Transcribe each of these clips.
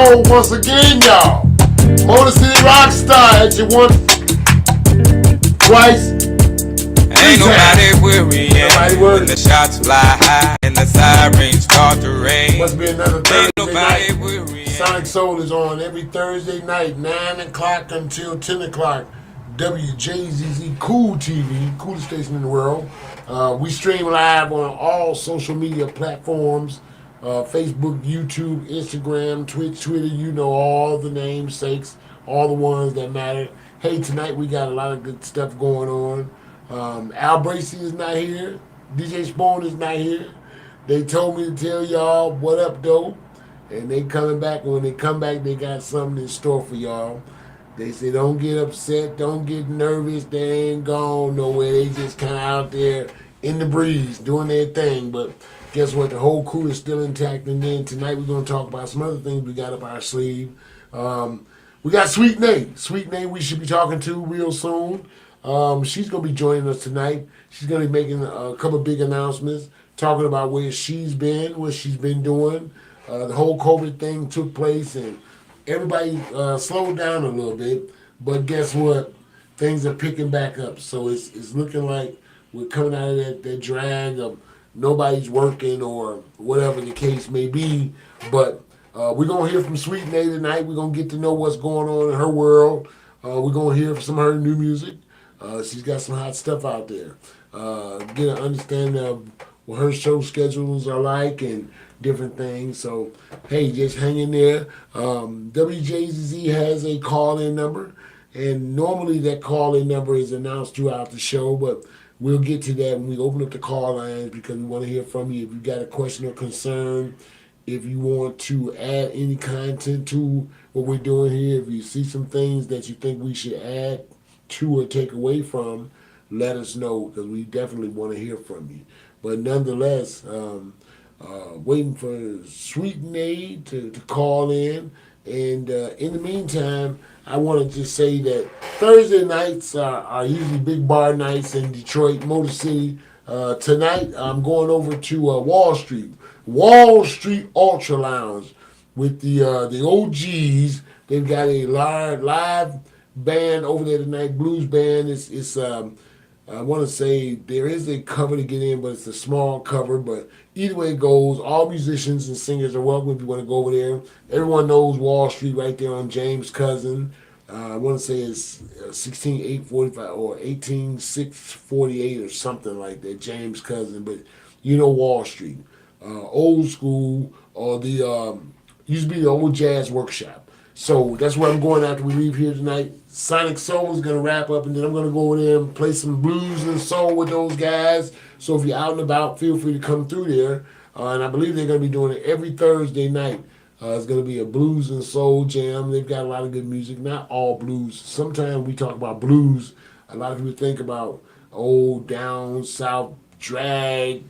show once again, y'all. Motor City Rockstar at you once, twice. Ain't nobody worrying when the shots fly high and the sirens start to rain. Must be another Thursday nobody night. worrying. Sonic Soul is on every Thursday night, 9 o'clock until 10 o'clock. WJZZ Cool TV, coolest station in the world. We stream live on all social media platforms. Facebook, YouTube, Instagram, Twitch, Twitter, you know all the namesakes, all the ones that matter. Hey, tonight we got a lot of good stuff going on. Al Bracey is not here. DJ Spawn is not here. They told me to tell y'all what up, though. And they coming back. And when they come back, they got something in store for y'all. They say don't get upset, don't get nervous. They ain't gone nowhere. They just kind of out there in the breeze doing their thing. But guess what? The whole crew is still intact. And then tonight we're going to talk about some other things we got up our sleeve. We got Sweet Nate. Sweet Nate we should be talking to real soon. She's going to be joining us tonight. She's going to be making a couple big announcements, talking about where she's been, what she's been doing. The whole COVID thing took place and everybody slowed down a little bit. But guess what? Things are picking back up. So it's looking like we're coming out of that drag of nobody's working or whatever the case may be. But we're going to hear from Sweet Nate tonight. We're going to get to know what's going on in her world. We're going to hear some of her new music. She's got some hot stuff out there. Get an understanding of what her show schedules are like and different things. So, hey, just hang in there. WJZZ has a call-in number. And normally that call-in number is announced throughout the show, but we'll get to that when we open up the call lines because we want to hear from you. If you've got a question or concern, if you want to add any content to what we're doing here, if you see some things that you think we should add to or take away from, let us know because we definitely want to hear from you. But nonetheless, waiting for Sweet Nate to call in. And in the meantime, I want to just say that Thursday nights are usually big bar nights in Detroit, Motor City. Tonight, I'm going over to Wall Street Ultra Lounge with the OGs. They've got a live band over there tonight, blues band. It's I want to say there is a cover to get in, but it's a small cover. But either way it goes, all musicians and singers are welcome if you want to go over there. Everyone knows Wall Street right there on James Cousin. I want to say it's 16845 or 18648 or something like that, James Cousin. But you know Wall Street, old school, or the used to be the old jazz workshop. So that's where I'm going after we leave here tonight. Sonic Soul is going to wrap up, and then I'm going to go over there and play some blues and soul with those guys. So if you're out and about, feel free to come through there. And I believe they're going to be doing it every Thursday night. It's going to be a blues and soul jam. They've got a lot of good music. Not all blues. Sometimes we talk about blues. A lot of people think about old down south drag,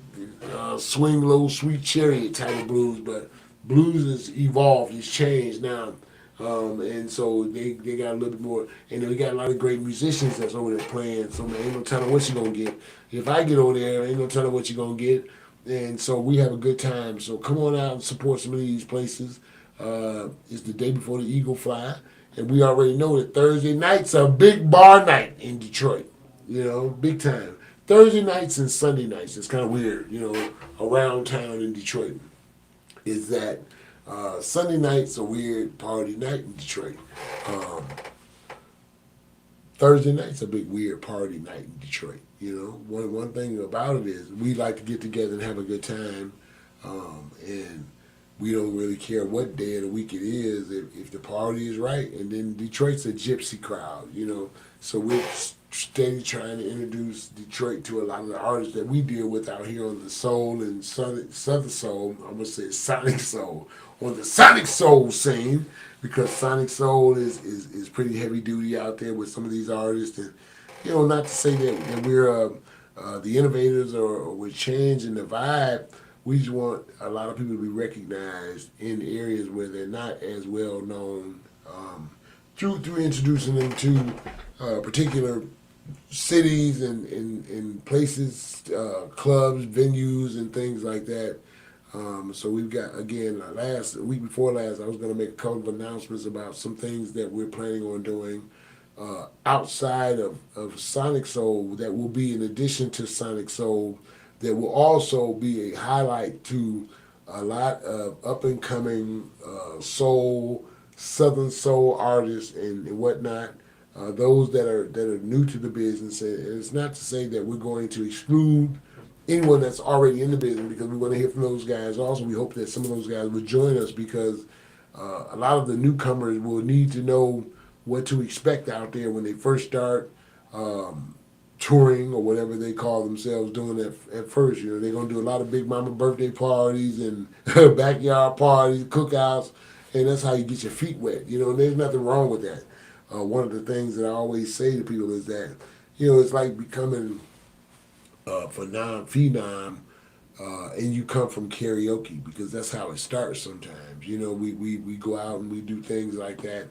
swing low, sweet chariot type of blues. But blues has evolved. It's changed now. And so they got a little bit more, and we got a lot of great musicians that's over there playing. So man, ain't no telling what you're gonna get. If I get over there, ain't no telling what you're gonna get. And so we have a good time. So come on out and support some of these places. It's the day before the Eagle Fly, and we already know that Thursday nights are a big bar night in Detroit. You know, big time. Thursday nights and Sunday nights. It's kind of weird, you know, around town in Detroit. Is that Sunday night's a weird party night in Detroit. Thursday night's a big weird party night in Detroit. You know, one thing about it is we like to get together and have a good time, and we don't really care what day of the week it is if the party is right. And then Detroit's a gypsy crowd, you know, so we're steady trying to introduce Detroit to a lot of the artists that we deal with out here on the soul and southern soul. I'm gonna say Sonic Soul on the Sonic Soul scene because Sonic Soul is pretty heavy duty out there with some of these artists. And you know, not to say that we're the innovators or we're changing the vibe. We just want a lot of people to be recognized in areas where they're not as well known through introducing them to particular cities and places, clubs, venues, and things like that. So we've got, again, last week before last, I was going to make a couple of announcements about some things that we're planning on doing outside of Sonic Soul that will be in addition to Sonic Soul, that will also be a highlight to a lot of up and coming soul, Southern soul artists and whatnot. Those that are new to the business, and it's not to say that we're going to exclude anyone that's already in the business, because we want to hear from those guys. Also, we hope that some of those guys will join us, because a lot of the newcomers will need to know what to expect out there when they first start touring or whatever they call themselves doing at first. You know, they're gonna do a lot of big mama birthday parties and backyard parties, cookouts, and that's how you get your feet wet. You know, and there's nothing wrong with that. One of the things that I always say to people is that, you know, it's like becoming phenom, and you come from karaoke, because that's how it starts sometimes. You know, we go out and we do things like that,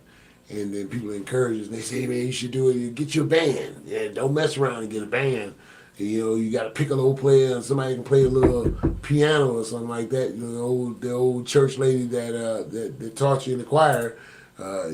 and then people encourage us, and they say, hey, man, you should do it. You get your band. Yeah, don't mess around and get a band. And, you know, you got a piccolo player, and somebody can play a little piano or something like that. You know, the old church lady that taught you in the choir,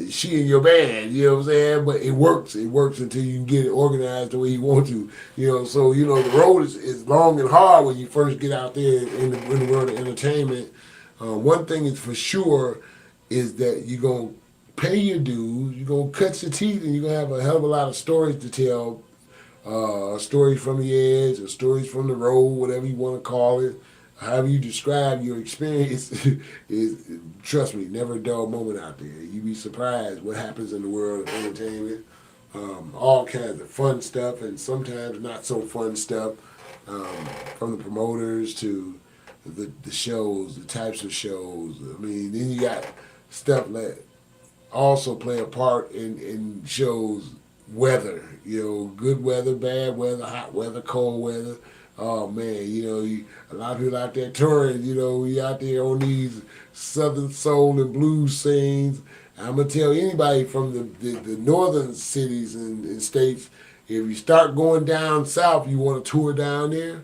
she in your band, you know what I'm saying? But it works. It works until you can get it organized the way you want to. You know, so, you know, the road is long and hard when you first get out there in the world of entertainment. One thing is for sure is that you're going to pay your dues, you're going to cut your teeth, and you're going to have a hell of a lot of stories to tell. Stories from the edge, or stories from the road, whatever you want to call it. However you describe your experience, is, trust me, never a dull moment out there. You'd be surprised what happens in the world of entertainment. All kinds of fun stuff, and sometimes not so fun stuff, from the promoters to the shows, the types of shows. I mean, then you got stuff that also play a part in shows. Weather, you know, good weather, bad weather, hot weather, cold weather. Oh man, you know, a lot of people out there touring. You know, we out there on these Southern soul and blues scenes. I'm gonna tell anybody from the northern cities and states, if you start going down south, you want to tour down there.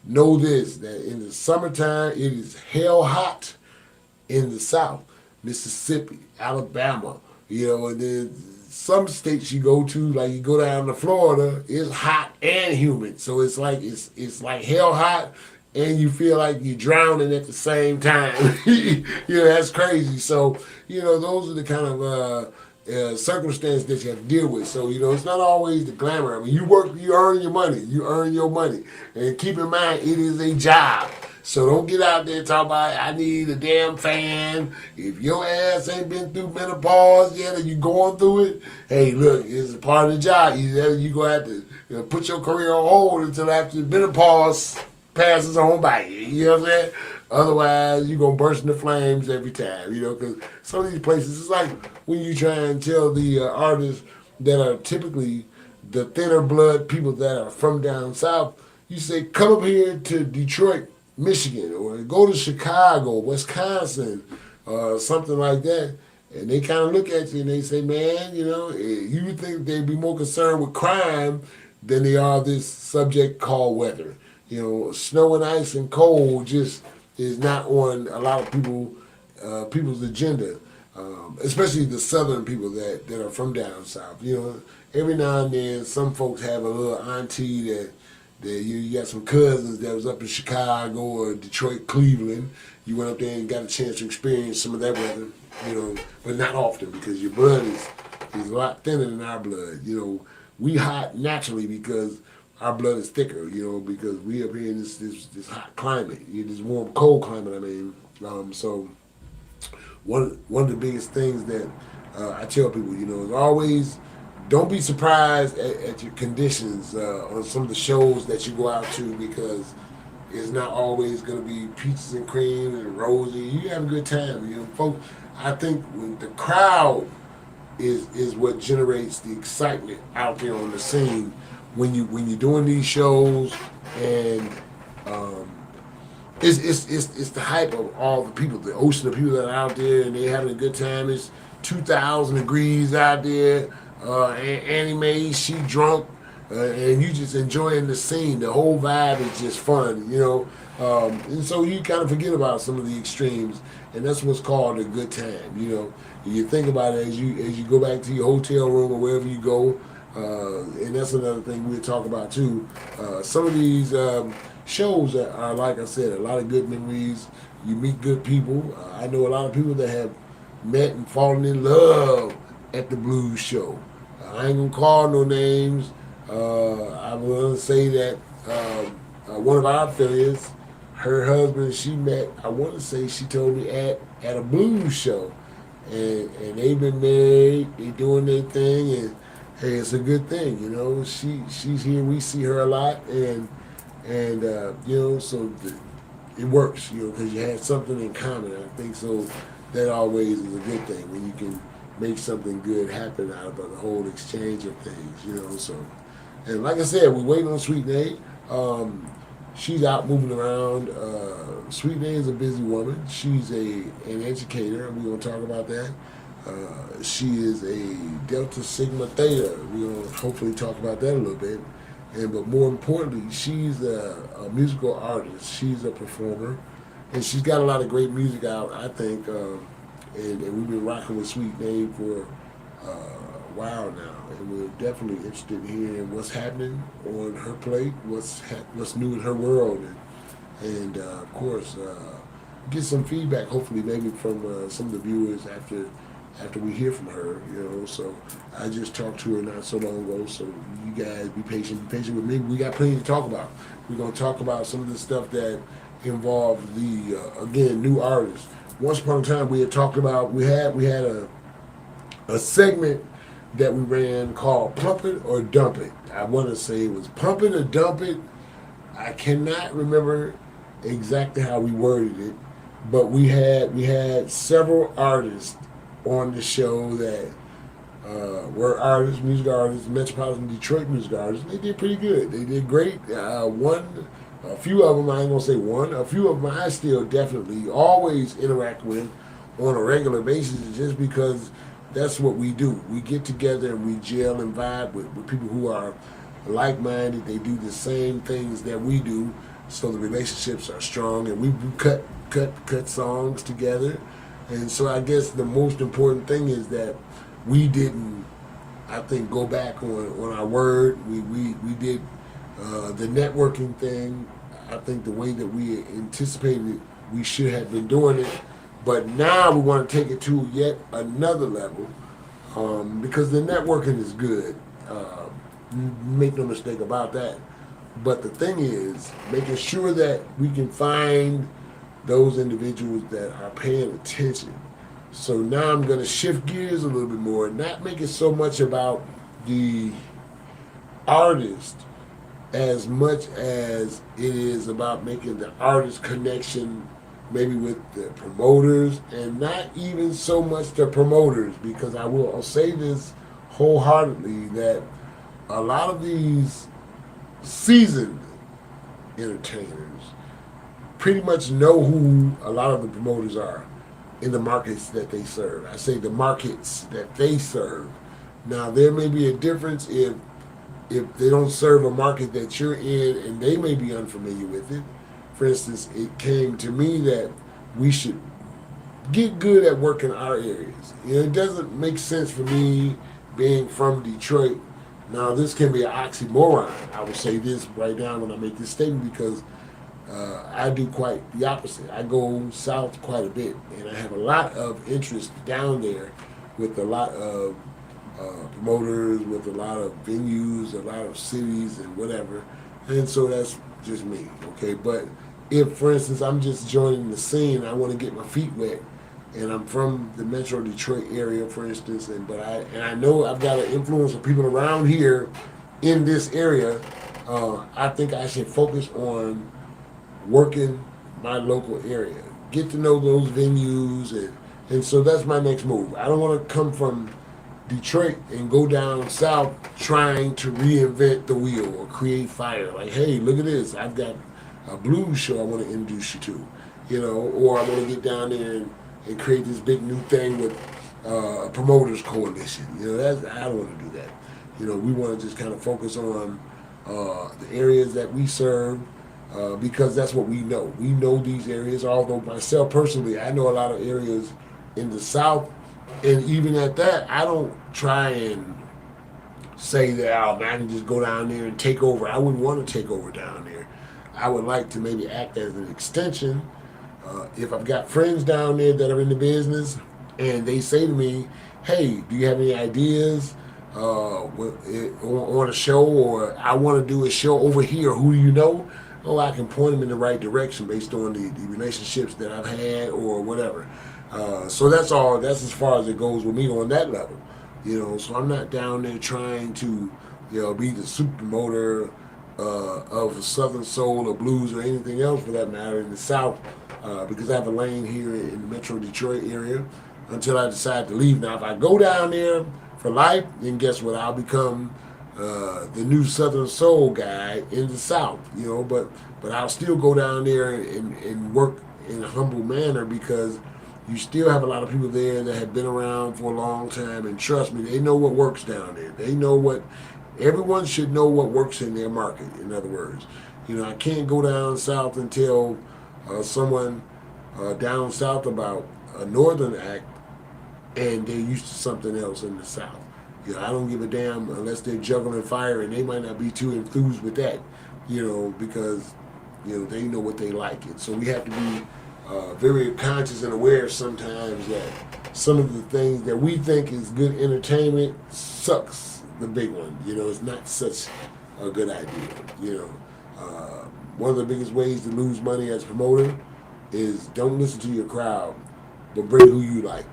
Know this: that in the summertime, it is hell hot in the south, Mississippi, Alabama. You know, and then some states you go to, like you go down to Florida, it's hot and humid. So it's like hell hot, and you feel like you're drowning at the same time. You know, that's crazy. So, you know, those are the kind of circumstances that you have to deal with. So, you know, it's not always the glamour. I mean, you work, you earn your money. You earn your money. And keep in mind, it is a job. So don't get out there talking about, I need a damn fan. If your ass ain't been through menopause yet and you going through it, hey, look, it's a part of the job. You're going to have to, you know, put your career on hold until after menopause passes on by you. You know what I'm saying? Otherwise, you're going to burst into flames every time, you know, because some of these places, it's like when you try and tell the artists that are typically the thinner blood people that are from down south, you say, come up here to Detroit, Michigan, or go to Chicago, Wisconsin, something like that, and they kind of look at you and they say, man, you know, you would think they'd be more concerned with crime than they are this subject called weather. You know, snow and ice and cold just is not on a lot of people's agenda, especially the southern people that are from down south. You know, every now and then some folks have a little auntie that you got some cousins that was up in Chicago or Detroit, Cleveland. You went up there and got a chance to experience some of that weather, you know, but not often, because your blood is a lot thinner than our blood. You know, we hot naturally because our blood is thicker, you know, because we up here in this hot climate, this warm, cold climate, I mean. So one of the biggest things that I tell people, you know, is always, don't be surprised at your conditions on some of the shows that you go out to, because it's not always going to be peaches and cream and rosy. You have a good time, you know, folks. I think when the crowd is what generates the excitement out there on the scene when you're doing these shows, and it's the hype of all the people, the ocean of people that are out there, and they're having a good time. It's 2,000 degrees out there. Annie Mae, she drunk. and you just enjoying the scene. The whole vibe is just fun, and so you kind of forget about some of the extremes, and that's what's called a good time. You think about it as you go back to your hotel room or wherever you go, and that's another thing we'll talk about too. Some of these shows are, like I said, a lot of good memories. You meet good people. I know a lot of people that have met and fallen in love at the blues show. I ain't gonna call no names. I'm gonna say that one of our affiliates, her husband, she met. I want to say she told me at a blues show, and they've been married. They doing their thing, and hey, it's a good thing. She's here. We see her a lot, and so it works. Because you had something in common. I think so. That always is a good thing when you can make something good happen out of the whole exchange of things. So, and like I said, we're waiting on Sweet Nate. She's out moving around. Sweet Nate is a busy woman. She's an educator. We're gonna talk about that. She is a Delta Sigma Theta. We're gonna hopefully talk about that a little bit. But more importantly, she's a musical artist. She's a performer, and she's got a lot of great music out. I think, and we've been rocking with Sweet Nate for a while now, and we're definitely interested in hearing what's happening on her plate, what's new in her world, and of course get some feedback. Hopefully, maybe from some of the viewers after we hear from her. So I just talked to her not so long ago. So you guys be patient with me. We got plenty to talk about. We're gonna talk about some of the stuff that involves the again new artists. Once upon a time, we had talked about we had a segment that we ran called Pump It or Dump It. I want to say it was Pump It or Dump It. I cannot remember exactly how we worded it, but we had several artists on the show that were artists, music artists, Metropolitan Detroit music artists. They did pretty good. They did great. A few of them, I ain't gonna say one, a few of them I still definitely always interact with on a regular basis just because that's what we do. We get together and we gel and vibe with people who are like-minded. They do the same things that we do, so the relationships are strong, and we cut songs together. And so I guess the most important thing is that we didn't, I think, go back on our word. We did the networking thing. I think the way that we anticipated we should have been doing it. But now we want to take it to yet another level because the networking is good. Make no mistake about that. But the thing is making sure that we can find those individuals that are paying attention. So now I'm going to shift gears a little bit more, not make it so much about the artist as much as it is about making the artist connection maybe with the promoters, and not even so much the promoters, because I'll say this wholeheartedly that a lot of these seasoned entertainers pretty much know who a lot of the promoters are in the markets that they serve. I say the markets that they serve. Now there may be a difference if they don't serve a market that you're in and they may be unfamiliar with it. For instance, it came to me that we should get good at working our areas. It doesn't make sense for me being from Detroit. Now this can be an oxymoron. I will say this right now when I make this statement because I do quite the opposite. I go south quite a bit, and I have a lot of interest down there with a lot of promoters, with a lot of venues, a lot of cities and whatever. And so that's just me, okay? But if, for instance, I'm just joining the scene, I want to get my feet wet, and I'm from the Metro Detroit area, for instance, and I know I've got an influence of people around here in this area, I think I should focus on working my local area, get to know those venues, and so that's my next move. I don't want to come from Detroit and go down south trying to reinvent the wheel or create fire. Like, hey, look at this, I've got a blues show I want to introduce you to, or I want to get down there and create this big new thing with a promoters coalition. I don't want to do that. We want to just kind of focus on the areas that we serve because that's what we know. We know these areas, although myself personally, I know a lot of areas in the South, and even at that, I don't try and say that, oh man, I can just go down there and take over. I wouldn't want to take over down there. I would like to maybe act as an extension. If I've got friends down there that are in the business and they say to me, hey, do you have any ideas on a show, or I want to do a show over here, who do you know? Oh, I can point them in the right direction based on the relationships that I've had or whatever. So that's all. That's as far as it goes with me on that level. So I'm not down there trying to, be the super promoter of Southern Soul or blues or anything else for that matter in the South, because I have a lane here in the Metro Detroit area until I decide to leave. Now, if I go down there for life, then guess what? I'll become the new Southern Soul guy in the South, but I'll still go down there and work in a humble manner because you still have a lot of people there that have been around for a long time, and trust me, they know what works down there. They know everyone should know what works in their market, in other words. I can't go down south and tell someone down south about a northern act and they're used to something else in the South. I don't give a damn unless they're juggling fire, and they might not be too enthused with that, because, they know what they like. And so we have to be very conscious and aware sometimes that some of the things that we think is good entertainment sucks the big one. It's not such a good idea. One of the biggest ways to lose money as a promoter is don't listen to your crowd, but bring who you like.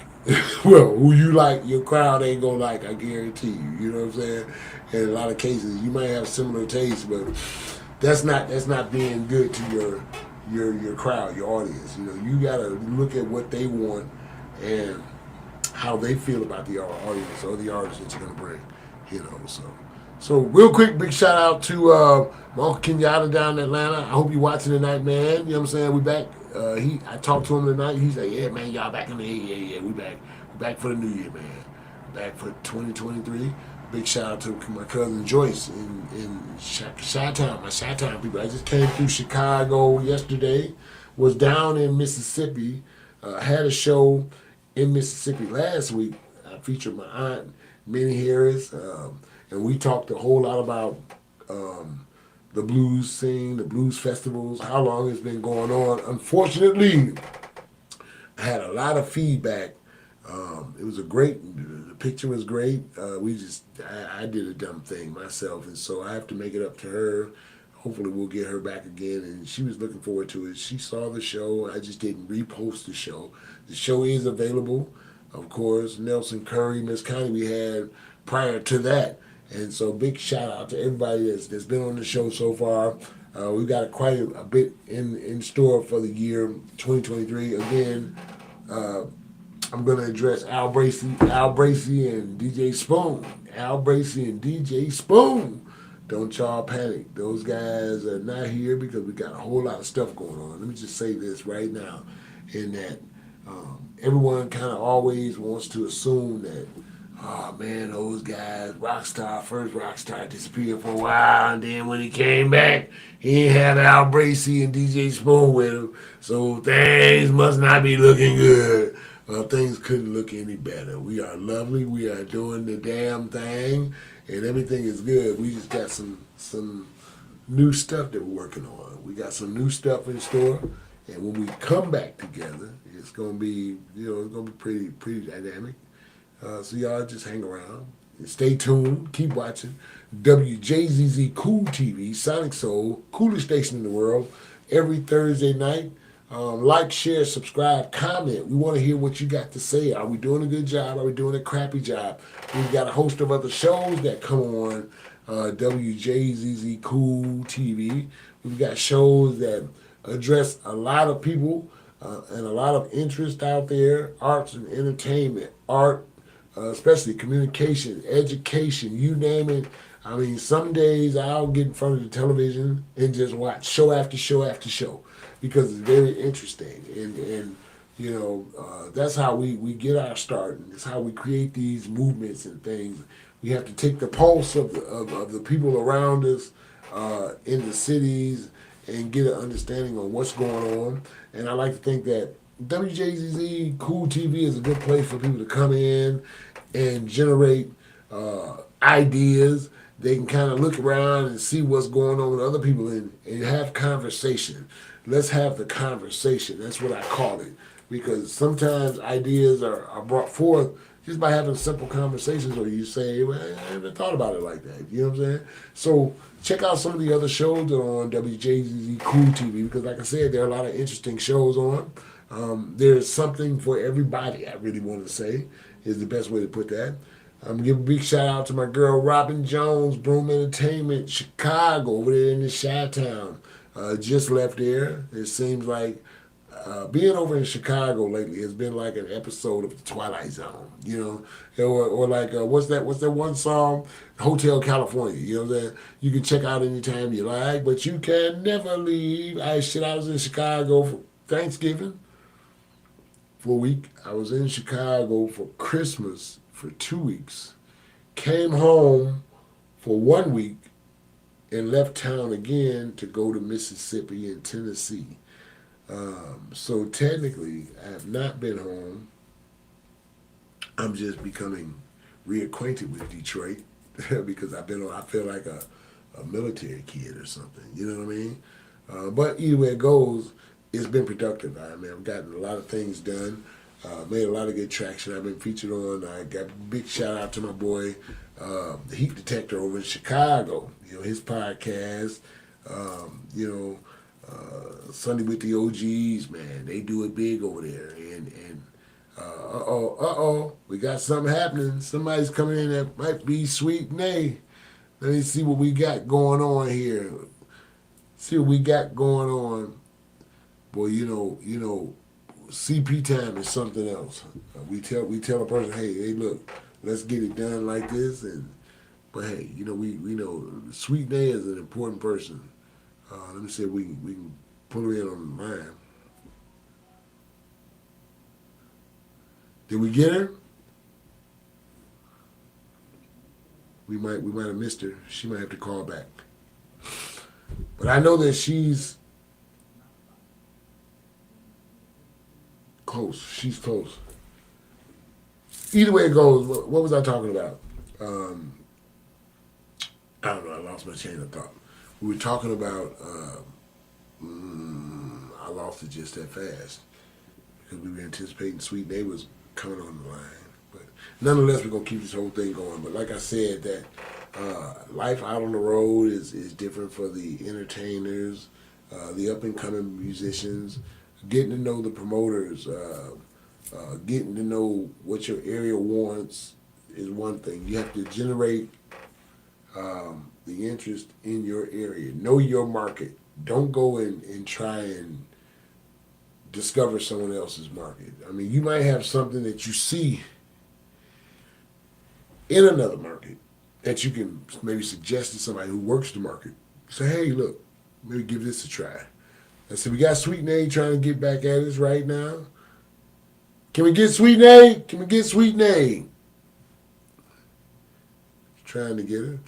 Well, who you like, your crowd ain't gonna like, I guarantee you. You know what I'm saying? In a lot of cases, you might have similar tastes, but that's not being good to your crowd, your audience. You gotta look at what they want and how they feel about the audience or the artist that you're gonna bring. So real quick, big shout out to my Uncle Kenyatta down in Atlanta. I hope you're watching tonight, man. You know what I'm saying? We back. I talked to him tonight. He's like, yeah, man, y'all back in the yeah, we back. We back for the new year, man. Back for 2023. Big shout out to my cousin Joyce in Chi-Town, my Chi-Town people. I just came through Chicago yesterday, was down in Mississippi, had a show in Mississippi last week. I featured my aunt, Minnie Harris, and we talked a whole lot about the blues scene, the blues festivals, how long it's been going on. Unfortunately, I had a lot of feedback. It was the picture was great. I did a dumb thing myself, and so I have to make it up to her. Hopefully we'll get her back again, and she was looking forward to it. She saw the show. I just didn't repost the show. The show is available, of course. Nelson Curry, Miss Connie we had prior to that. And so big shout out to everybody that's been on the show so far. We've got quite a bit in store for the year 2023. Again, I'm going to address Al Bracey and DJ Spoon. Al Bracey and DJ Spoon. Don't y'all panic. Those guys are not here because we got a whole lot of stuff going on. Let me just say this right now, in that everyone kind of always wants to assume that, oh man, those guys, first Rockstar disappeared for a while, and then when he came back, he ain't had Al Bracey and DJ Spoon with him, so things must not be looking good. Things couldn't look any better. We are lovely, we are doing the damn thing, and everything is good. We just got some new stuff that we're working on. We got some new stuff in store, and when we come back together, it's gonna be, pretty dynamic. So y'all just hang around. Stay tuned. Keep watching. WJZZ Cool TV, Sonic Soul, coolest station in the world, every Thursday night. Like, share, subscribe, comment. We want to hear what you got to say. Are we doing a good job? Are we doing a crappy job? We've got a host of other shows that come on WJZZ Cool TV. We've got shows that address a lot of people and a lot of interest out there. Arts and entertainment, especially communication, education, you name it. I mean, some days I'll get in front of the television and just watch show after show after show because it's very interesting. And That's how we get our start. And it's how we create these movements and things. We have to take the pulse of the people around us in the cities and get an understanding on what's going on. And I like to think that WJZZ Cool TV is a good place for people to come in and generate ideas. They can kind of look around and see what's going on with other people and have conversation. Let's have the conversation. That's what I call it. Because sometimes ideas are brought forth just by having simple conversations, or you say, well, I haven't thought about it like that. You know what I'm saying? So check out some of the other shows that are on WJZZ Cool TV, because like I said, there are a lot of interesting shows on. There's something for everybody, I really want to say, is the best way to put that. I'm gonna give a big shout out to my girl Robin Jones, Broom Entertainment, Chicago, over there in the Chi-Town. Just left there. It seems like being over in Chicago lately has been like an episode of the Twilight Zone, or like what's that one song, Hotel California, you know what I'm saying? You can check out anytime you like, but you can never leave. I was in Chicago for Thanksgiving for a week. I was in Chicago for Christmas for 2 weeks. Came home for 1 week and left town again to go to Mississippi and Tennessee. So technically, I have not been home. I'm just becoming reacquainted with Detroit because I feel like a military kid or something. You know what I mean? But either way it goes, it's been productive. I've gotten a lot of things done. Made a lot of good traction. I've been featured on. I got a big shout out to my boy, the Heat Detector over in Chicago. His podcast. Sunday with the OGs, man, they do it big over there. And we got something happening. Somebody's coming in that might be Sweet Nay. Let me see what we got going on here. See what we got going on. Boy, CP time is something else. We tell a person, hey, look, let's get it done like this. But hey, we know Sweet Nay is an important person. Let me see if we can pull her in on the line. Did we get her? We might have missed her. She might have to call back. But I know that she's close. She's close. Either way it goes, what was I talking about? I don't know. I lost my chain of thought. We were talking about, I lost it just that fast because we were anticipating Sweet Nay was coming on the line. But nonetheless, we're going to keep this whole thing going. But like I said, that life out on the road is different for the entertainers, the up-and-coming musicians, getting to know the promoters, getting to know what your area wants is one thing. You have to generate the interest in your area. Know your market. Don't go and try and discover someone else's market. You might have something that you see in another market that you can maybe suggest to somebody who works the market. Say, hey, look, maybe give this a try. I said, we got Sweet Nay trying to get back at us right now. Can we get Sweet Nay? Can we get Sweet Nay? Trying to get her.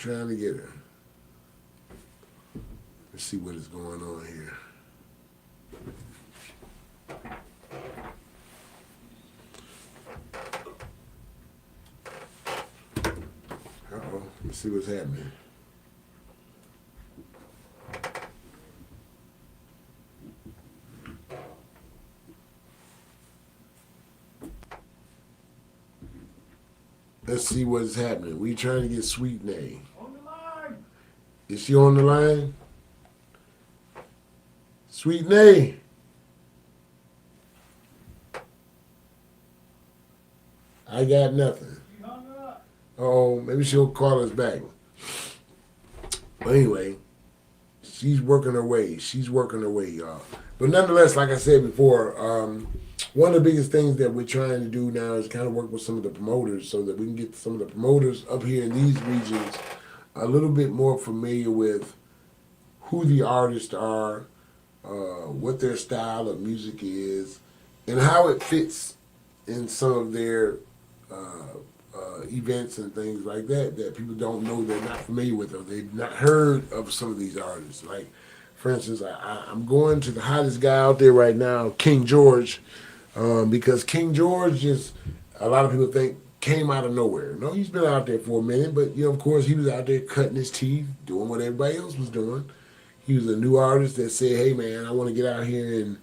Let's see what is going on here. Uh-oh. Let's see what's happening. Let's see what's happening. We trying to get Sweet Nay. On the line. Is she on the line? Sweet Nay. I got nothing. She hung up. Oh, maybe she'll call us back. But anyway, she's working her way. Y'all. But nonetheless, like I said before, one of the biggest things that we're trying to do now is kind of work with some of the promoters so that we can get some of the promoters up here in these regions a little bit more familiar with who the artists are, what their style of music is, and how it fits in some of their events and things like that that people don't know, they're not familiar with, or they've not heard of some of these artists. Like, for instance, I'm going to the hottest guy out there right now, King George, because King George is, a lot of people think, came out of nowhere. No, he's been out there for a minute, but of course, he was out there cutting his teeth, doing what everybody else was doing. He was a new artist that said, "Hey, man, I want to get out here and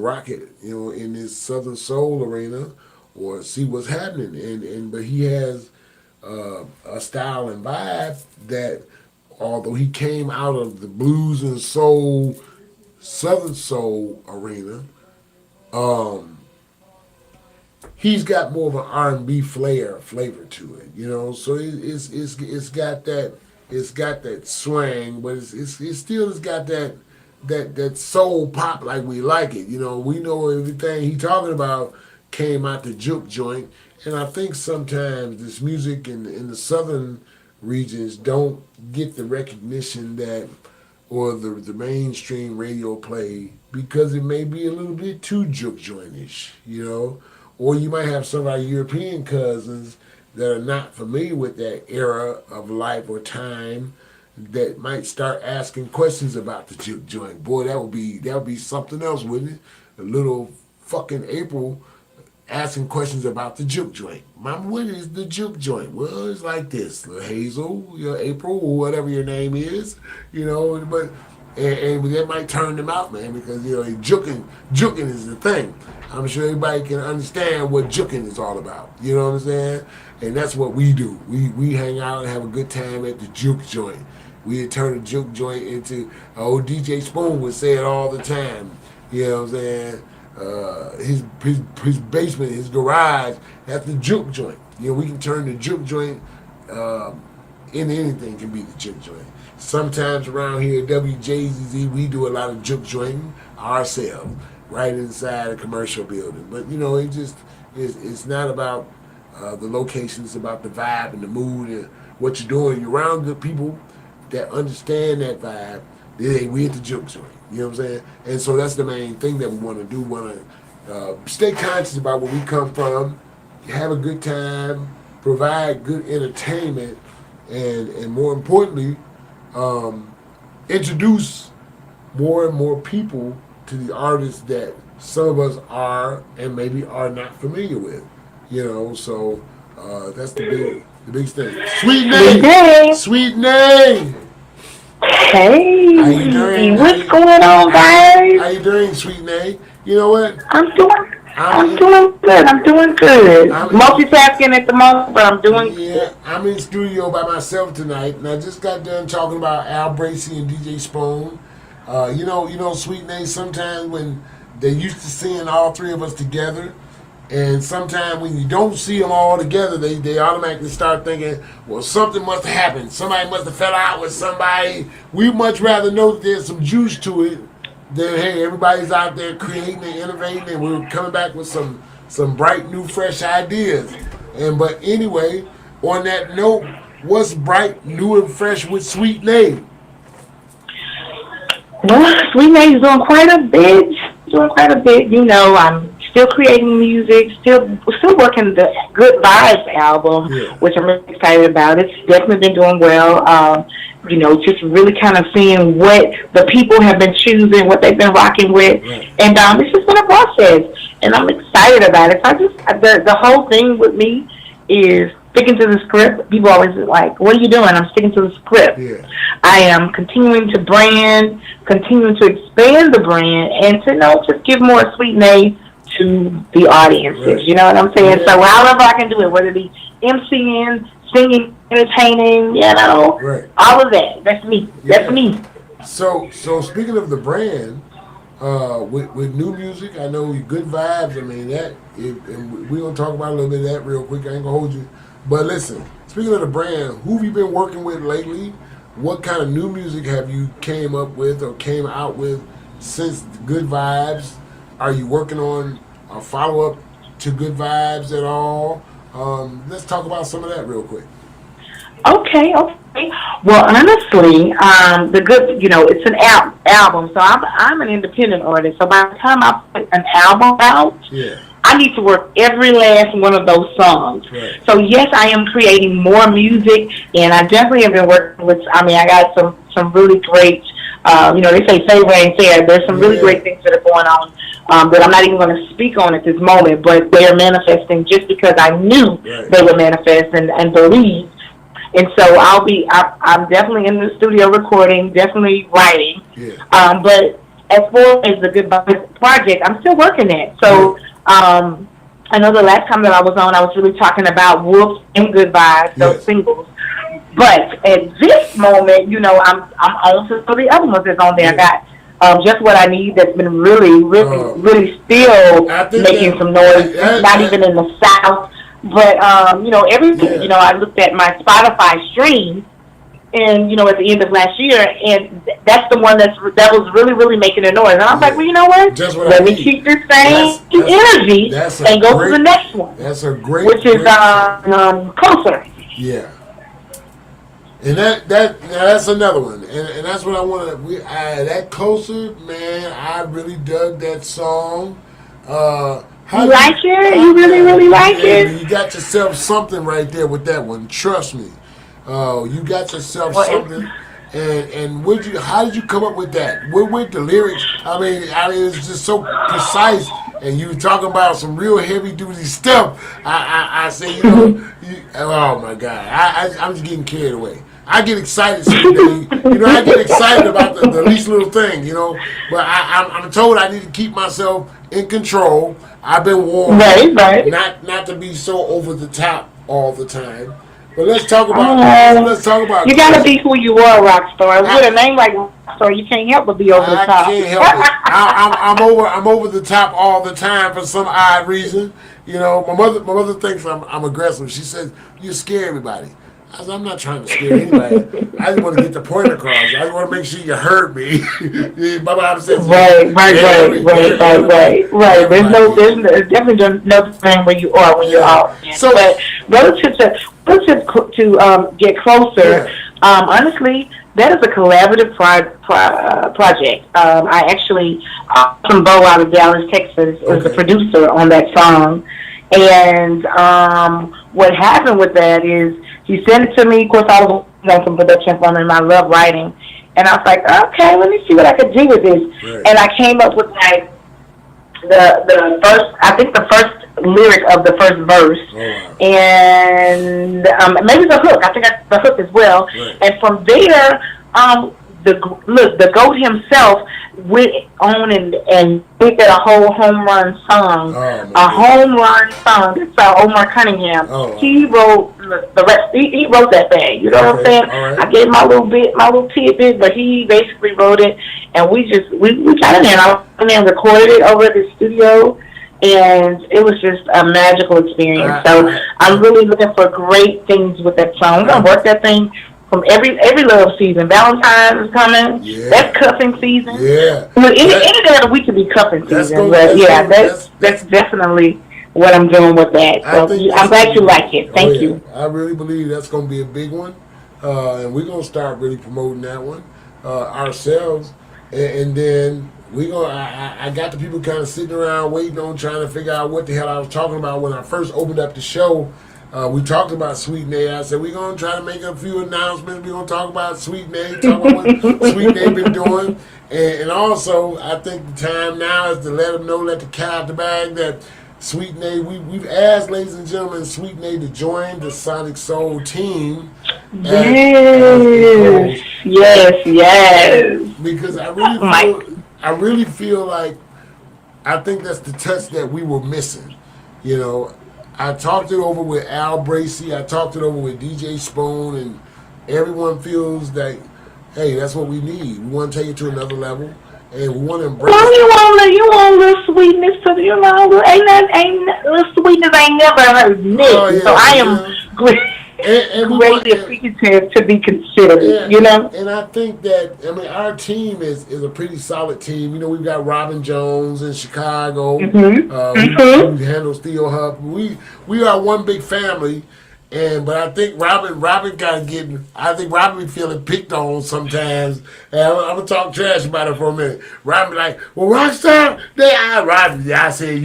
rock it, in this Southern Soul arena, or see what's happening." But he has a style and vibe that, although he came out of the blues and soul, Southern Soul arena, he's got more of an R&B flavor to it, So it's got that swing, but it still has got that soul pop like we like it. We know everything he talking about came out the juke joint, and I think sometimes this music in the southern regions don't get the recognition that, or the mainstream radio play, because it may be a little bit too juke jointish, or you might have some of our European cousins that are not familiar with that era of life or time that might start asking questions about the juke joint. Boy, that would be something else, wouldn't it? A little fucking April asking questions about the juke joint. Mama, what is the juke joint? Well, it's like this. Little Hazel, April, or whatever your name is, but and that might turn them out, man, because juking is the thing. I'm sure everybody can understand what juking is all about. You know what I'm saying? And that's what we do. We hang out and have a good time at the juke joint. We turn the juke joint into, old DJ Spoon would say it all the time. You know what I'm saying? His basement, his garage, that's the juke joint. We can turn the juke joint into anything can be the juke joint. Sometimes around here at WJZZ, we do a lot of juke jointing ourselves, right inside a commercial building. But it's not about the location, it's about the vibe and the mood and what you're doing. You're around good people that understand that vibe. We at the juke joint. You know what I'm saying? And so that's the main thing that we want to do. We want to stay conscious about where we come from, have a good time, provide good entertainment, and more importantly, introduce more and more people to the artists that some of us are and maybe are not familiar with. So that's the big thing. Sweet name. Sweet name. Hey, how you doing? What's going on, guys? How you doing, Sweet name? You know what? I'm doing good. I'm doing good. Multitasking at the moment, but I'm doing good. I'm in studio by myself tonight, and I just got done talking about Al Bracey and DJ Spoon. Sweet name. Sometimes when they used to seeing all three of us together, and sometimes when you don't see them all together, they automatically start thinking, well, something must have happened. Somebody must have fell out with somebody. We much rather know that there's some juice to it than, hey, everybody's out there creating and innovating, and we're coming back with some bright, new, fresh ideas. But anyway, on that note, what's bright, new, and fresh with Sweet Name? Well, Sweet Name's doing quite a bit. I'm still creating music, still working the Good Vibes album, which I'm really excited about. It's definitely been doing well. Just really kind of seeing what the people have been choosing, what they've been rocking with, and it's just been a process, and I'm excited about it. So the whole thing with me is sticking to the script. People always are like, "What are you doing?" I'm sticking to the script. Yeah. I am continuing to brand, continuing to expand the brand, and to just give more Sweet Name to the audiences. Right. You know what I'm saying? Yeah. So however I can do it, whether it be MCing, singing, entertaining, all of that. That's me. Yeah. That's me. So speaking of the brand, with new music, I know Good Vibes. I mean and we're gonna talk about a little bit of that real quick. I ain't gonna hold you, but listen. Speaking of the brand, who have you been working with lately? What kind of new music have you came up with or came out with since Good Vibes? Are you working on a follow-up to Good Vibes at all? Let's talk about some of that real quick. Okay, okay. Well, honestly, the good, it's an album. So I'm an independent artist. So by the time I put an album out, Yeah. I need to work every last one of those songs. Right. So yes, I am creating more music, and I definitely have been working with. I mean, I got some really great. They say favor ain't fair. There's some really great things that are going on that I'm not even going to speak on at this moment, but they are manifesting just because I knew they would manifest and believe. And so I'm definitely in the studio recording, definitely writing. Yeah. But as far as the Goodbye project, I'm still working it. So I know the last time that I was on, I was really talking about Wolves and Goodbye, those singles. But at this moment, I'm on to the other ones that's on there. I got Just What I Need that's been really still making some noise. Not even in the South. But, everything, I looked at my Spotify stream and, at the end of last year, and that's the one that was really, really making a noise. And I was like, well, you know what? Let me keep this same energy and go to the next one. That's a great which is Closer. Yeah. And that's another one. And that's what I want to, that Closer, man, I really dug that song. You like it? You really, really like it? You got yourself something right there with that one. Trust me. You got yourself something. And how did you come up with that? With the lyrics? I mean, it's just so precise. And you were talking about some real heavy duty stuff. I say, oh my God, I'm just getting carried away. I get excited, I get excited about the least little thing, But I'm told I need to keep myself in control. I've been warned, right. not to be so over the top all the time. But let's talk about. You gotta be who you are, Rockstar. With a name like Rockstar, you can't help but be over the top. I can't help it. I'm over the top all the time for some odd reason. My mother thinks I'm aggressive. She says you scare everybody. I said, I'm not trying to scare anybody. I just want to get the point across. I just want to make sure you heard me. My mom says, right. There's definitely no thing where you are when you're out. So, but relative to Get Closer, honestly, that is a collaborative project. I actually, from Bo out of Dallas, Texas, is the producer on that song. And what happened with that is, he sent it to me. Of course, I was on some production from him. I love writing. And I was like, okay, let me see what I could do with this. Right. And I came up with the first lyric of the first verse. Oh, wow. And maybe the hook. I think the hook as well. Right. And from there, the GOAT himself went on and did a whole home run song. Home run song. It's Omar Cunningham. He wrote the rest. He wrote that thing. You know what I'm saying? Right. I gave my little tidbit, but he basically wrote it, and we got in there. I went in and recorded it over at the studio, and it was just a magical experience. So I'm really looking for great things with that song. We're gonna work that thing. From every love season. Valentine's is coming. Yeah. That's cuffing season. Yeah. Any day of the week could be cuffing season. That's definitely what I'm doing with that. So I'm glad you like it. Thank you. I really believe that's going to be a big one. And we're going to start really promoting that one ourselves. And then I got the people kind of sitting around waiting on trying to figure out what the hell I was talking about when I first opened up the show. We talked about Sweet Nay. I said, we're going to try to make a few announcements. We're going to talk about Sweet Nay, talk about what Sweet Nay been doing. And also, I think the time now is to let them know, let the cat out the bag, that Sweet Nay, we've asked, ladies and gentlemen, Sweet Nay to join the Sonic Soul team. Yes. Because I really feel like, I think that's the touch that we were missing, I talked it over with Al Bracey. I talked it over with DJ Spoon, and everyone feels that, hey, that's what we need. We want to take it to another level, and we want to embrace. Well, you want a little sweetness to ain't little sweetness ain't never hurt me. So I am greatly appreciative to be considered. And I think that our team is a pretty solid team. We've got Robin Jones in Chicago, who handles Theo Huff. We are one big family, But I think Robin kind of getting. I think Robin be feeling picked on sometimes. And I'm gonna talk trash about it for a minute. Robin like, well, Rockstar, Robin. I said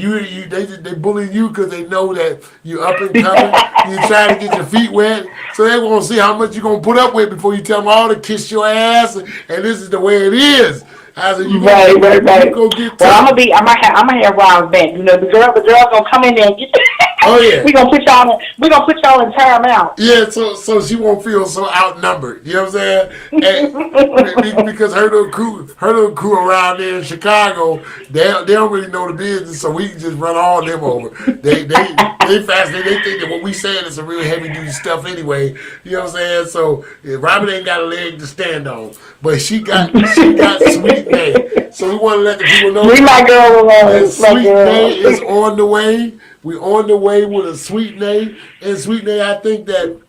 they bullying you because they know that you up and coming. You trying to get your feet wet, so they want to see how much you gonna put up with before you tell them all to kiss your ass. And this is the way it is. I said, right. Go get well, I'm gonna have Rob's back. You know, the girls gonna come in there and get. Oh yeah. We're gonna put y'all in timeout. Yeah, so she won't feel so outnumbered. You know what I'm saying? And because her little crew around there in Chicago, they don't really know the business, so we can just run all them over. They fast. They think that what we saying is some real heavy duty stuff anyway. You know what I'm saying? So Robin ain't got a leg to stand on, but she got Sweet Nay. So we want to let the people know Leave my girl alone. Sweet Nay is on the way. We're on the way with a Sweet Nay. And Sweet Nay, I think that,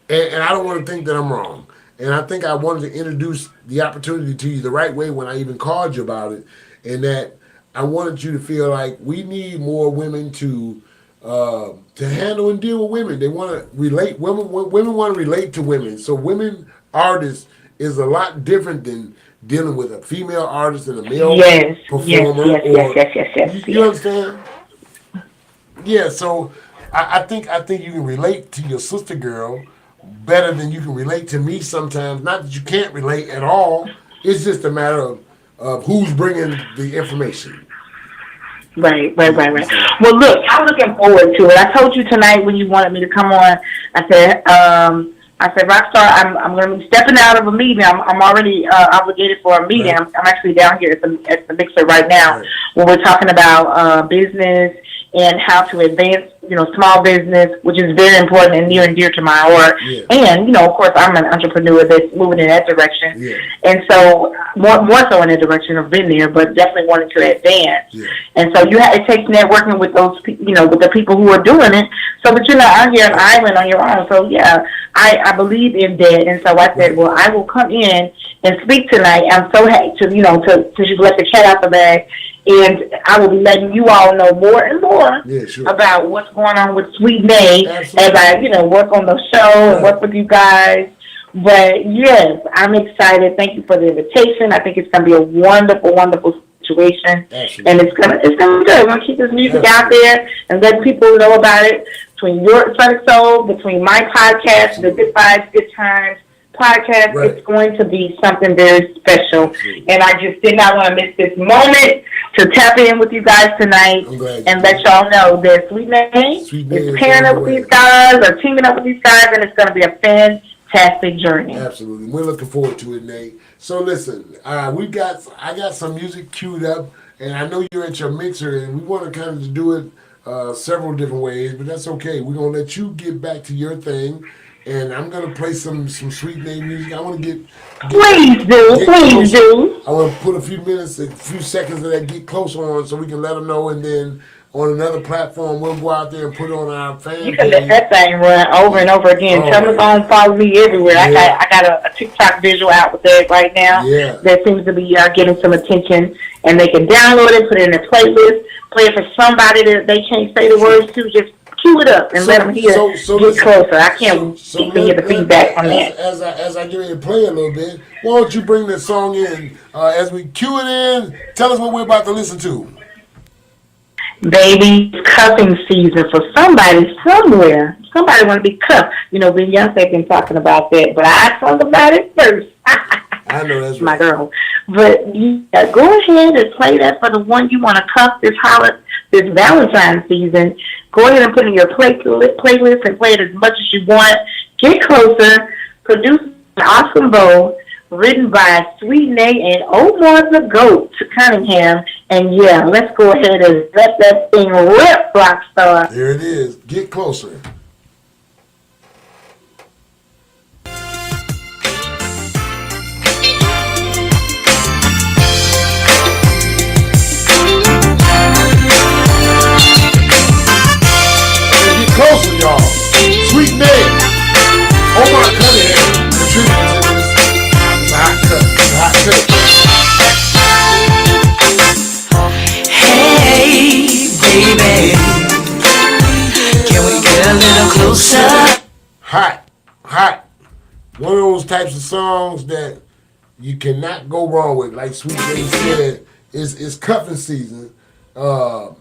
and I don't want to think that I'm wrong. And I think I wanted to introduce the opportunity to you the right way when I even called you about it. And that I wanted you to feel like we need more women to handle and deal with women. They want to relate. Women want to relate to women. So women artists is a lot different than dealing with a female artist and a male performer. Yes. You understand? Yeah, so I think you can relate to your sister girl better than you can relate to me sometimes. Not that you can't relate at all. It's just a matter of who's bringing the information. Right. Well, look, I'm looking forward to it. I told you tonight when you wanted me to come on. I said, Rockstar, I'm going to be stepping out of a meeting. I'm already obligated for a meeting. Right. I'm actually down here at the mixer right now when we're talking about business and how to advance, small business, which is very important and near and dear to my heart. Yeah. And, of course, I'm an entrepreneur that's moving in that direction. Yeah. And so more so in that direction. I've been there, but definitely wanting to advance. Yeah. And so it takes networking with those, with the people who are doing it, so that you're not out here an island on your own. So yeah, I believe in that. And so I said, well, I will come in and speak tonight. I'm so happy to just let the cat out the bag. And I will be letting you all know more and more about what's going on with Sweet Nay as I, work on the show and work with you guys. But yes, I'm excited. Thank you for the invitation. I think it's going to be a wonderful, wonderful situation. Absolutely. And it's gonna be good. We're gonna keep this music out there and let people know about it. Between your Sonic Soul, between my podcast, the Good Vibes, Good Times podcast, it's going to be something very special. And I just did not want to miss this moment to tap in with you guys tonight and let y'all know that Sweet Nay is pairing up with these guys or teaming up with these guys, and it's going to be a fantastic journey. Absolutely. We're looking forward to it, Nate. So listen, I got some music queued up, and I know you're at your mixer, and we want to kind of do it several different ways, but that's okay. We're going to let you get back to your thing. And I'm gonna play some Sweet Nay music. I want to get please do. I want to put a few seconds of that Get Close on, so we can let them know, and then on another platform we'll go out there and put it on our fan page. You can let that thing run over and over again. Tell them to follow me everywhere. Yeah. I got a TikTok visual out with that right now. Yeah. That seems to be getting some attention, and they can download it, put it in their playlist, play it for somebody that they can't say the words to. Just cue it up and let them hear. Get closer. I can't wait to hear the feedback on that. As I get ready to play a little bit, why don't you bring this song in as we cue it in? Tell us what we're about to listen to. Baby, cuffing season for somebody somewhere. Somebody want to be cuffed. Beyonce been talking about that, but I talked about it first. I know that's my girl. But go ahead and play that for the one you want to cuff this Valentine's season. Go ahead and put in your playlist and play it as much as you want. Get Closer, produced by Awesome Bo, written by Sweet Nay and Omar the Goat Cunningham. And yeah, let's go ahead and let that thing rip, Rockstar. There it is. Get Closer. Closer, y'all. Sweet Nay. Omar Cunningham contributed to this. It's a hot cut. Hey, baby, can we get a little hot, hot. One of those types of songs that you cannot go wrong with. Like Sweet Day said, it's cuffing season. So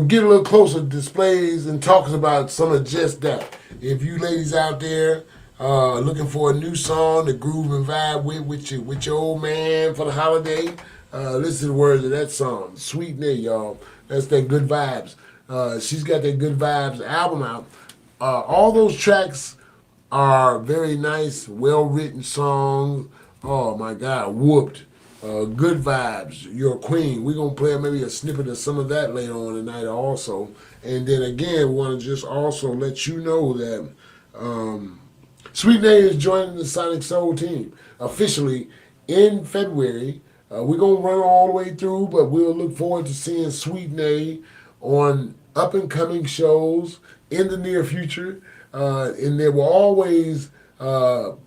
get a little closer, displays and talks about some of just that. If you ladies out there looking for a new song to groove and vibe with your old man for the holiday, listen to the words of that song. Sweet Day, y'all. That's that Good Vibes. She's got that Good Vibes album out. All those tracks are very nice, well-written songs. Oh, my God, whooped. Good Vibes, You're a Queen. We're going to play maybe a snippet of some of that later on tonight also. And then again, we want to just also let you know that Sweet Nay is joining the Sonic Soul team officially in February. We're going to run all the way through, but we'll look forward to seeing Sweet Nay on up-and-coming shows in the near future. And there will always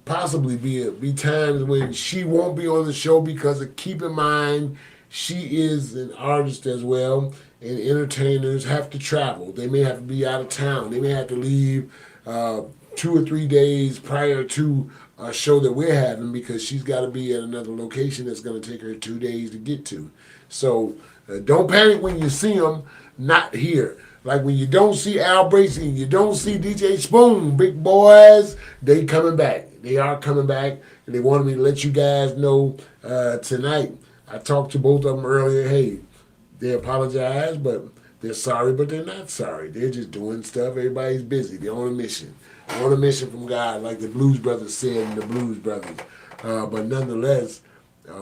possibly be times when she won't be on the show because keep in mind she is an artist as well, and entertainers have to travel. They may have to be out of town. They may have to leave 2 or 3 days prior to a show that we're having because she's got to be at another location that's going to take her 2 days to get to. So don't panic when you see them not here. Like when you don't see Al Bracey, you don't see DJ Spoon, big boys, they coming back. They are coming back, and they wanted me to let you guys know tonight. I talked to both of them earlier. Hey, they apologize, but they're sorry, but they're not sorry. They're just doing stuff. Everybody's busy. They're on a mission. They're on a mission from God, like the Blues Brothers said in the Blues Brothers. But nonetheless,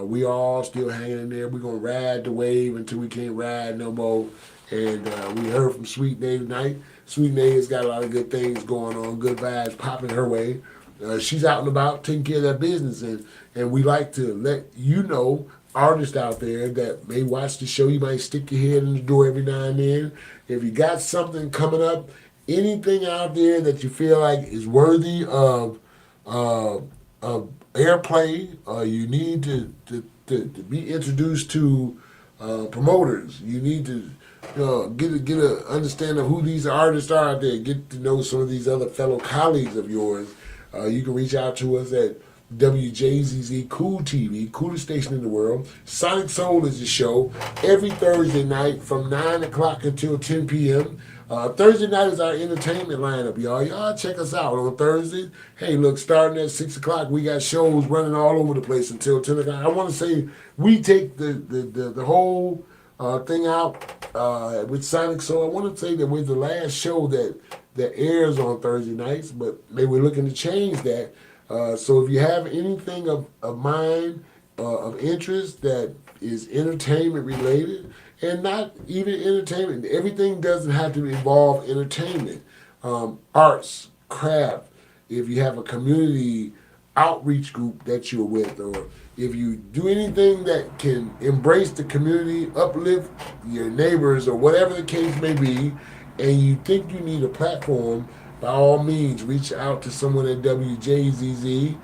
we all still hanging in there. We're going to ride the wave until we can't ride no more. And we heard from Sweet Nay tonight. Sweet Nay has got a lot of good things going on, good vibes popping her way. She's out and about taking care of that business. And we like to let you know, artists out there that may watch the show, you might stick your head in the door every now and then. If you got something coming up, anything out there that you feel like is worthy of airplay, you need to be introduced to promoters. You need to get a understanding of who these artists are out there. Get to know some of these other fellow colleagues of yours. You can reach out to us at WJZZ Cool TV, coolest station in the world. Sonic Soul is the show every Thursday night from 9 o'clock until 10 p.m. Thursday night is our entertainment lineup, y'all. Y'all check us out on Thursday. Hey, look, starting at 6 o'clock, we got shows running all over the place until 10 o'clock. I want to say we take the whole thing out with Sonic Soul. I want to say that we're the last show that airs on Thursday nights, but maybe we're looking to change that. So if you have anything of mind, of interest that is entertainment related, and not even entertainment, everything doesn't have to involve entertainment. Arts, craft, if you have a community outreach group that you're with, or if you do anything that can embrace the community, uplift your neighbors, or whatever the case may be, and you think you need a platform, by all means, reach out to someone at WJZZ.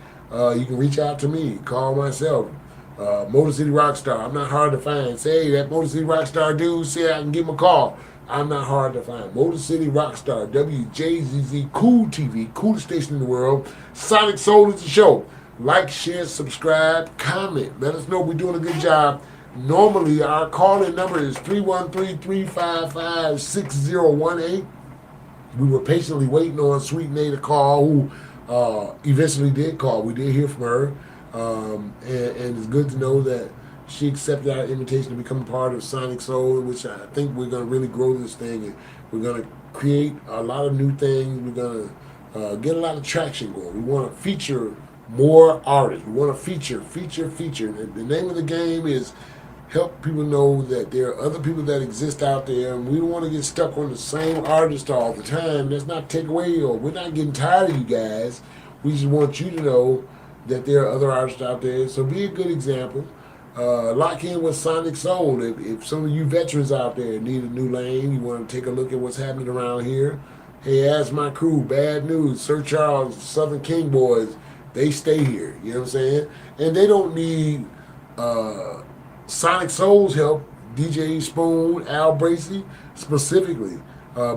You can reach out to me, call myself, Motor City Rockstar. I'm not hard to find. Say, hey, that Motor City Rockstar dude said I can give him a call. I'm not hard to find. Motor City Rockstar, WJZZ Cool TV, coolest station in the world. Sonic Soul is the show. Like, share, subscribe, comment. Let us know we're doing a good job. Normally, our call-in number is 313-355-6018. We were patiently waiting on Sweet Nay to call, who eventually did call. We did hear from her. And it's good to know that she accepted our invitation to become a part of Sonic Soul, which I think we're going to really grow this thing. And we're going to create a lot of new things. We're going to get a lot of traction going. We want to feature more artists. We want to feature. The name of the game is help people know that there are other people that exist out there, and we don't want to get stuck on the same artist all the time. That's not take away, or we're not getting tired of you guys. We just want you to know that there are other artists out there. So be a good example. Lock in with Sonic Soul. If some of you veterans out there need a new lane, you want to take a look at what's happening around here, hey, ask my crew, Bad News, Sir Charles, Southern King Boys, they stay here. You know what I'm saying? And they don't need Sonic Soul's help, DJ Spoon, Al Bracey, specifically.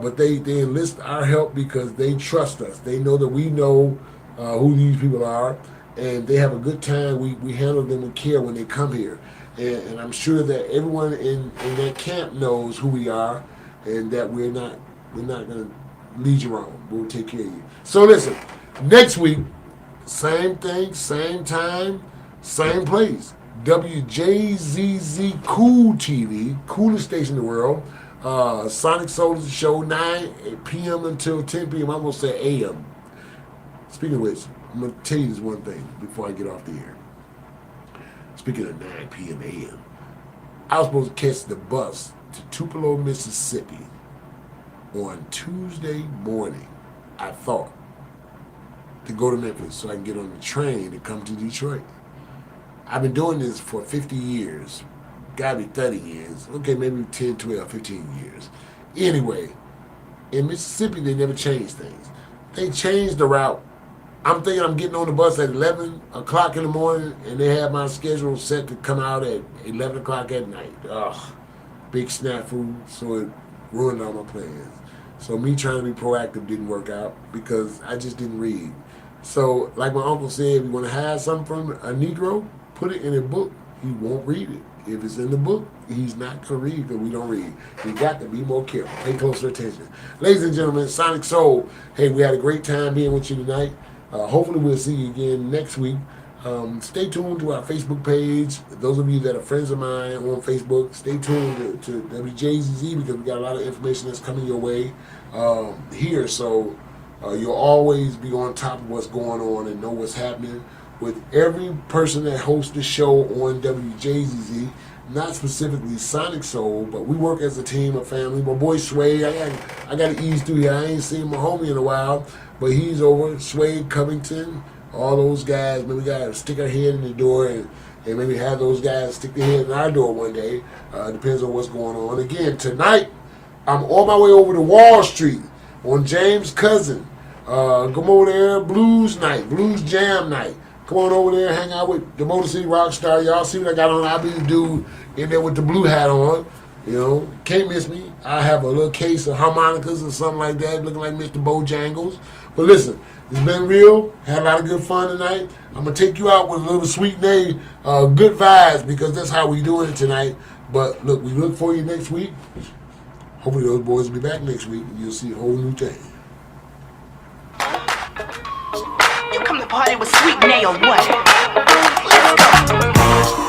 but they enlist our help because they trust us. They know that we know who these people are, and they have a good time. We handle them with care when they come here. And I'm sure that everyone in that camp knows who we are, and that we're not going to lead you wrong. We'll take care of you. So listen, next week, same thing, same time, same place. WJZZ Cool TV, coolest station in the world. Sonic Soul's show 9 p.m. until 10 p.m. I'm going to say a.m. Speaking of which, I'm going to tell you this one thing before I get off the air. Speaking of 9 p.m. a.m., I was supposed to catch the bus to Tupelo, Mississippi on Tuesday morning, I thought, to go to Memphis so I can get on the train to come to Detroit. I've been doing this for 50 years. Gotta be 30 years. Okay, maybe 10, 12, 15 years. Anyway, in Mississippi, they never changed things. They changed the route. I'm thinking I'm getting on the bus at 11 o'clock in the morning, and they have my schedule set to come out at 11 o'clock at night. Ugh, big snafu, so it ruined all my plans. So me trying to be proactive didn't work out because I just didn't read. So like my uncle said, if you want to hide something from a Negro, put it in a book. He won't read it. If it's in the book, he's not going to read because we don't read. You got to be more careful. Pay closer attention. Ladies and gentlemen, Sonic Soul, hey, we had a great time being with you tonight. Hopefully we'll see you again next week. Stay tuned to our Facebook page. Those of you that are friends of mine on Facebook, stay tuned to WJZZ because we got a lot of information that's coming your way here. So you'll always be on top of what's going on and know what's happening with every person that hosts the show on WJZZ. Not specifically Sonic Soul, but we work as a team, a family. My boy Sway, I got to ease through here. I ain't seen my homie in a while, but he's over. Sway, Covington, all those guys. Maybe we got to stick our head in the door and maybe have those guys stick their head in our door one day. Depends on what's going on. Again, tonight, I'm on my way over to Wall Street on James' cousin. Come over there, Blues Night, Blues Jam Night. Come on over there, hang out with the Motor City Rockstar. Y'all see what I got on? I'll be the dude in there with the blue hat on. You know, can't miss me. I have a little case of harmonicas or something like that, looking like Mr. Bojangles. But listen, it's been real. Had a lot of good fun tonight. I'm going to take you out with a little Sweet Nay, good vibes, because that's how we doing it tonight. But look, we look for you next week. Hopefully those boys will be back next week and you'll see a whole new thing. You come to party with Sweet Nay or what? Let's go.